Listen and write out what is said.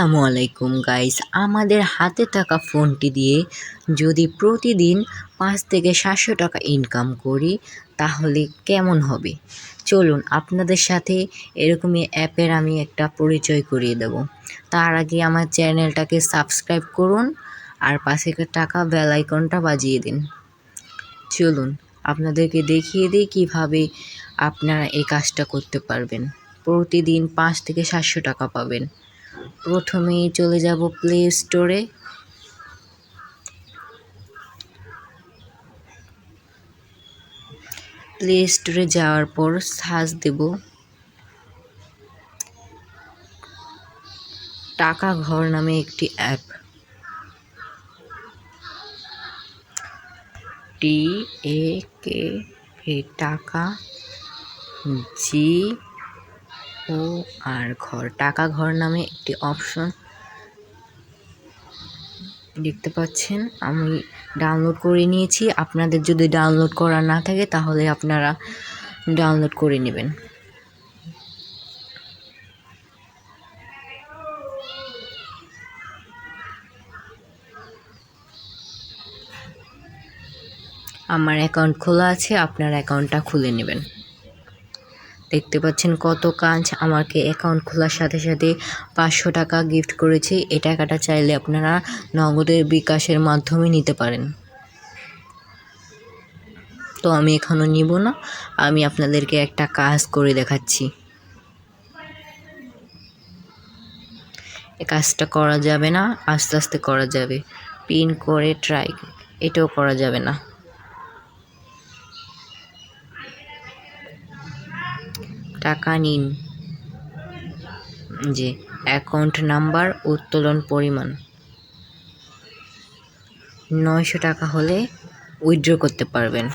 আসসালামু আলাইকুম গাইস, আমাদের হাতে থাকা ফোনটি দিয়ে যদি প্রতিদিন 5 থেকে 700 টাকা ইনকাম করি তাহলে কেমন হবে। চলুন আপনাদের সাথে এরকমই অ্যাপের আমি একটা পরিচয় করিয়ে দেব। তার আগে আমার চ্যানেলটাকে সাবস্ক্রাইব করুন আর পাশে টাকা বেল আইকনটা বাজিয়ে দিন। চলুন আপনাদেরকে দেখিয়ে দিই কিভাবে আপনারা এই কাজটা করতে পারবেন। প্রতিদিন 5 থেকে 700 টাকা পাবেন। প্রথমেই চলে যাব প্লে স্টোরে। প্লে স্টোরে যাওয়ার পর সার্চ দেব টাকা ঘর নামে একটি অ্যাপ। TAKA টাকা GOR ঘর, টাকা ঘর নামে একটি অপশন দেখতে পাচ্ছেন। আমি ডাউনলোড করে নিয়েছি। আপনাদের যদি ডাউনলোড করা না থাকে তাহলে আপনারা ডাউনলোড করে নেবেন। আমার অ্যাকাউন্ট খোলা আছে, আপনার অ্যাকাউন্টটা খুলে নেবেন। দেখতে পাচ্ছেন কত কাজ। আমাকে অ্যাকাউন্ট খোলার সাথে সাথে 500 টাকা গিফট করেছে। এই টাকাটা চাইলে আপনারা নগদের বিকাশের মাধ্যমে নিতে পারেন। তো আমি এখনও নিব না, আমি আপনাদেরকে একটা কাজ করে দেখাচ্ছি। এই কাজটা করা যাবে না, আস্তে আস্তে করা যাবে। পিন করে ট্রাই, এটাও করা যাবে না। টাকা নিন, যে অ্যাকাউন্ট নাম্বার, উত্তোলন পরিমাণ 900 টাকা হলে উইথড্র করতে পারবেন।